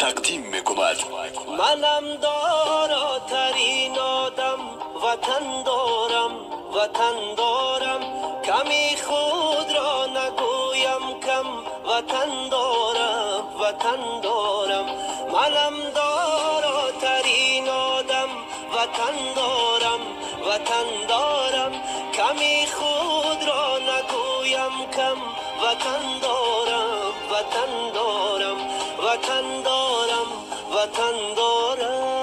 تقدیم میکند. منم داراترین آدم، وطن دارم وطن دارم، کمی خود را نگویم کم، وطن دارم وطن دارم. منم داراترین آدم، وطن دارم وطن دارم، کمی خود را نگویم کم، وطن دارم وطن دارم وطن دارم وطن دارم.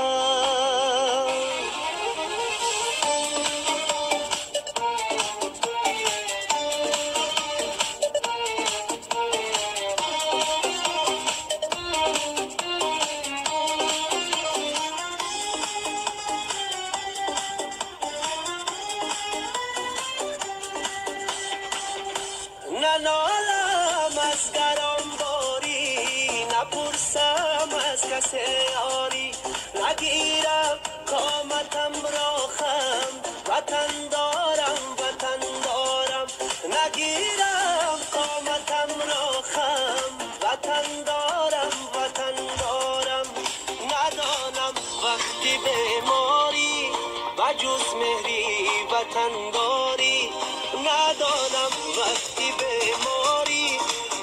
ننالم از گران باری، نپرسم از کسی یاری، نگیرم قامتم را خم، وطن دارم وطن دارم، نگیرم قامتم را خم، وطن دارم وطن دارم. ندانم وقتی بیماری و جز مهری وطن داری، ندانم وقتی بیماری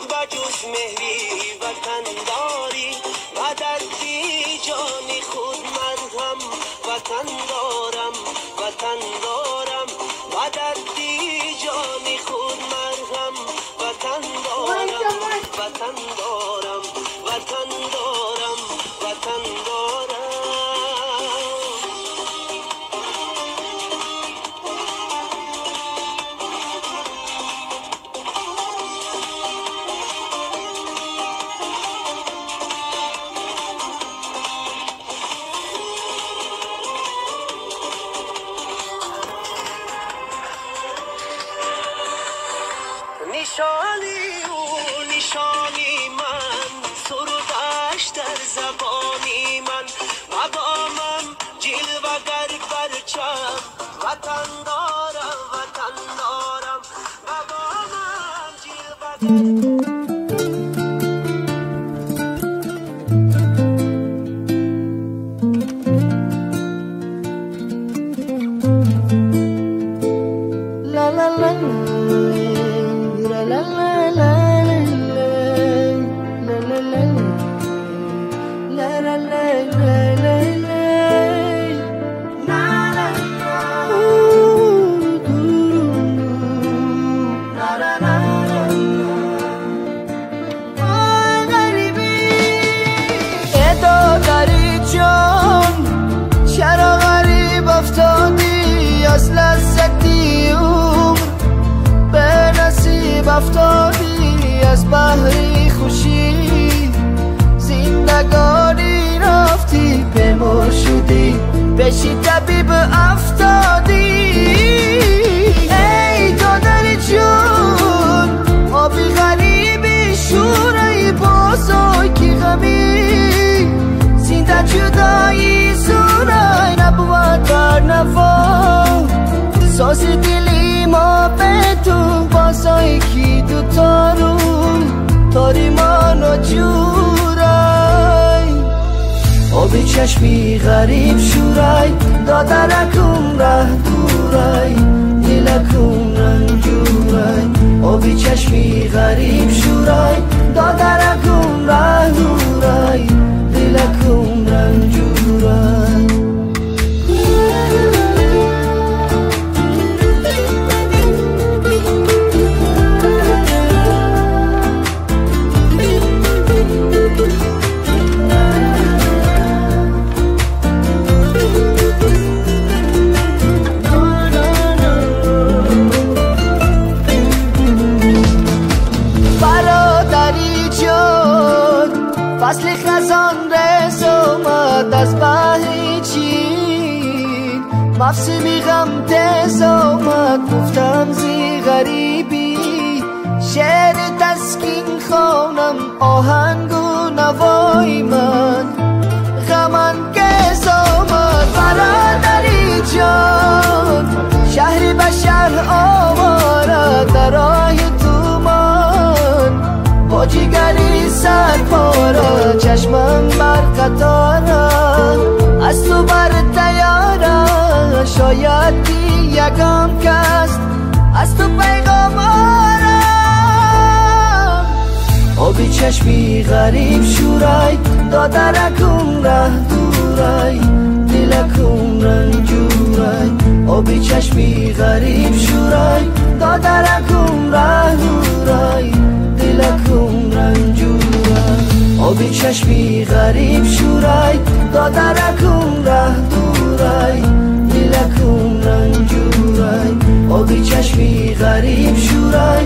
و جز مهری وطن داری، و دردی جانی خود من هم وطن دارم وطن دارم، و دردی جانی خود من هم وطن دارم وطن دارم وطن دارم وطن دارم. نشانی او نشانی من، سرودش در زبانی من، مقامم جلوگر پرچم، وطن دارم وطن دارم، مقامم جلوگر. از لذتی عمر به نصیب افتادی، از بحری خوشی زندگانی رفتی، به ما شدی بشی طبیب افتادی. ای دادر جون آبی غریبی شورای بازای کی غمی، زنده جدایی سورای نبود بر نوا، ساز دلی ما به تو بازای کی دوتا رو تاری منو جورای، آبی چشمی غریب شورای دادرکم ره دورای، دلکم رنجورای، آبی چشمی غریب شورای دادرکم ره دورای، دلکم رنجورای. فصل خزان رز اومد از بحر چین، مفصلی غم تز اومد گفتم زی غریبی، شعر تسکین خونم آهنگ و نوای من، غمن گز اومد برادری جان، شهری بشر آواره در راه تومان، با جگری سر پارا چشمم بر قطارا از تو بر تیارا شاید بی یکم کس از تو پیغام آرم آبی چشمی غریب شورای دادرکم ره دورای دلکم رنجورای آبی چشمی غریب شورای دادرکم ره دورای دلکم رنجورای آبی چشمی غریب شورای دادرکم ره دورای دلکم رنجورای آبی چشمی غریب شورای